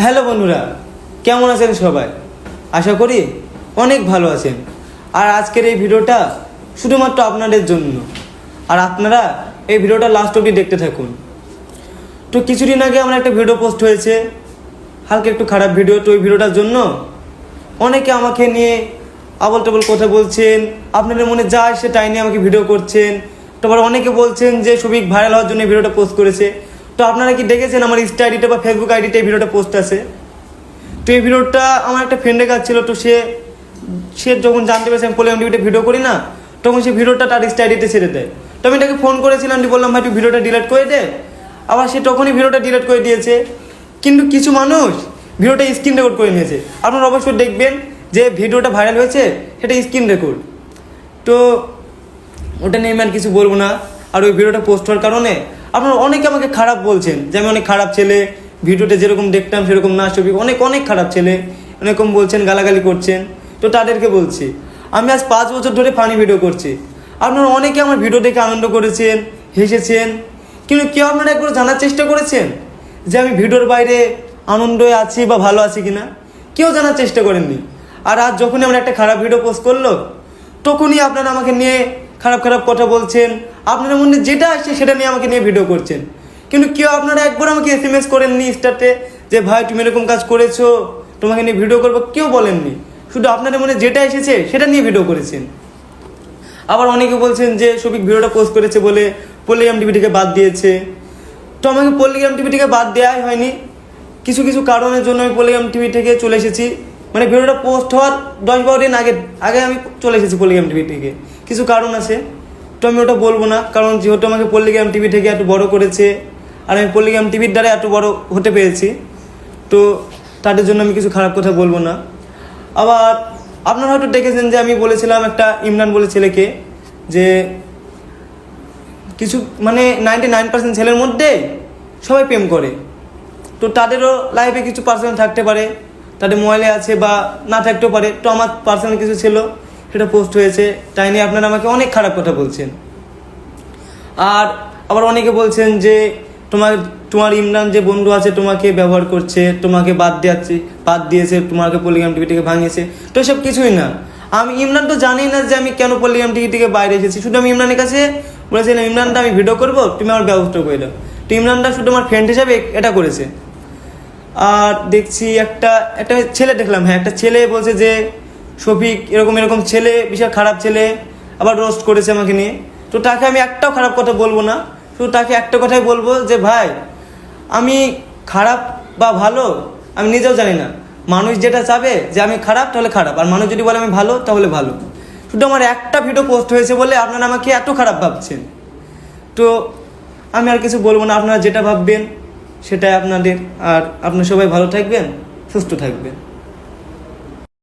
Hello বন্ধুরা, কেমন আছেন সবাই? আশা করি অনেক ভালো আছেন। আর আজকের এই ভিডিওটা শুধুমাত্র আপনাদের জন্য, আর আপনারা এই ভিডিওটা লাস্ট অবধি দেখতে থাকুন। তো কিছুদিন আগে আমার একটা ভিডিও পোস্ট হয়েছে, হালকা একটু খারাপ ভিডিও। তো ওই ভিডিওটার জন্য অনেকে আমাকে নিয়ে আবল টাবল কথা বলছেন, আপনাদের মনে যা আসে তাই নিয়ে আমাকে ভিডিও করছেন। তারপর অনেকে বলছেন যে সবিক ভাইরাল হওয়ার জন্য এই ভিডিওটা পোস্ট করেছে। তো আপনারা কি দেখেছেন আমার ইনস্টা আইডিতে বা ফেসবুক আইডিতে এই ভিডিওটা পোস্ট আছে? তো এই ভিডিওটা আমার একটা ফ্রেন্ডের কাছে ছিল। তো সে যখন জানতে পেরেছে আমি পলিগ্রাম টিভিতে ভিডিও করি না, তখন সে ভিডিওটা তার ইনস্টা আইডিতে ছেড়ে দেয়। তো আমি তাকে ফোন করেছিলাম, বললাম ভাই তুই ভিডিওটা ডিলিট করে দে। আবার সে তখনই ভিডিওটা ডিলিট করে দিয়েছে। কিন্তু কিছু মানুষ ভিডিওটা স্ক্রিন রেকর্ড করে নিয়েছে। আপনারা অবশ্যই দেখবেন যে ভিডিওটা ভাইরাল হয়েছে সেটা স্ক্রিন রেকর্ড। তো ওটা নিয়ে আমি আর কিছু বলবো না। আর ওই ভিডিওটা পোস্ট হওয়ার কারণে আপনারা অনেকে আমাকে খারাপ বলছেন যে আমি অনেক খারাপ ছেলে, ভিডিওতে যেরকম দেখতাম সেরকম না, ছবি অনেক অনেক খারাপ ছেলে এরকম বলছেন, গালাগালি করছেন। তো তাদেরকে বলছি আমি আজ 5 বছর ধরে ফানি ভিডিও করছি। আপনারা অনেকে আমার ভিডিও দেখে আনন্দ করেছেন, হেসেছেন, কিন্তু কেউ আপনারা একবার জানার চেষ্টা করেছেন যে আমি ভিডিওর বাইরে আনন্দে আছি বা ভালো আছি কিনা? কেউ জানার চেষ্টা করেননি। আর আজ যখনই আমরা একটা খারাপ ভিডিও পোস্ট করলো, তখনই আপনারা আমাকে নিয়ে খারাপ খারাপ কথা বলছেন। আপনাদের মধ্যে যেটা আসছে সেটা নিয়ে আমাকে নিয়ে ভিডিও করছেন। কিন্তু কেউ আপনারা একবার আমাকে SMS করেননি ইনস্টাতে যে ভাই তুমি এরকম কাজ করেছো, তোমাকে নিয়ে ভিডিও করবো, কেউ বলেননি। শুধু আপনাদের মনে যেটা এসেছে সেটা নিয়ে ভিডিও করেছেন। আবার অনেকে বলছেন যে সবিক ভিডিওটা পোস্ট করেছে বলে পলিগ্রাম টিভি থেকে বাদ দিয়েছে। তো আমাকে পলিগ্রাম টিভি থেকে বাদ দেওয়াই হয়নি, কিছু কিছু কারণের জন্য আমি পলিগ্রাম টিভি থেকে চলে এসেছি। মানে ভিডিওটা পোস্ট হওয়ার 10-12 দিন আগে আমি চলে এসেছি পলিগ্রাম টিভি থেকে। কিছু কারণ আছে, তো আমি ওটা বলবো না, কারণ যেহেতু আমাকে পলিগ্রাম টিভি থেকে এত বড় করেছে আর আমি পলিগ্রাম টিভির দ্বারা এত বড় হতে পেরেছি, তো তাদের জন্য আমি কিছু খারাপ কথা বলবো না। আবার আপনারা হয়তো দেখেছেন যে আমি বলেছিলাম একটা ইমরান বলে ছেলেকে যে কিছু মানে 99% ছেলের মধ্যে সবাই প্রেম করে। তো তাদেরও লাইফে কিছু পার্সোনাল থাকতে পারে, তাদের মোবাইলে আছে বা না থাকতেও পারে। তো আমার পার্সোনাল কিছু ছিল, সেটা পোস্ট হয়েছে, তাই নিয়ে আপনারা আমাকে অনেক খারাপ কথা বলছেন। আর আবার অনেকে বলছেন যে তোমার ইমরান যে বন্ধু আছে তোমাকে ব্যবহার করছে, তোমাকে বাদ দিয়েছে, তোমাকে পলিগ্রাম টিভি থেকে ভাঙিয়েছে। তো এসব কিছুই না। আমি ইমরান তো জানি না যে আমি কেন পলিগ্রাম টিভি থেকে বাইরে এসেছি। শুধু আমি ইমরানের কাছে বলেছিলাম ইমরানটা আমি ভিডিও করবো, তুমি আমার ব্যবস্থা করে দাও। তো ইমরানটা শুধু আমার ফ্রেন্ড হিসাবে এটা করেছে। আর দেখছি একটা ছেলে দেখলাম, হ্যাঁ একটা ছেলে বলছে যে শফিক এরকম ছেলে, বিশাল খারাপ ছেলে, আবার রোস্ট করেছে আমাকে নিয়ে। তো তাকে আমি একটাও খারাপ কথা বলবো না, শুধু তাকে একটা কথাই বলবো যে ভাই আমি খারাপ বা ভালো আমি নিজেও জানি না। মানুষ যেটা চাবে যে আমি খারাপ তাহলে খারাপ, আর মানুষ যদি বলে আমি ভালো তাহলে ভালো। শুধু আমার একটা ভিডিও পোস্ট হয়েছে বলে আপনারা আমাকে এত খারাপ ভাবছেন। তো আমি আর কিছু বলবো না, আপনারা যেটা ভাববেন সেটাই আপনাদের। আর আপনারা সবাই ভালো থাকবেন, সুস্থ থাকবেন।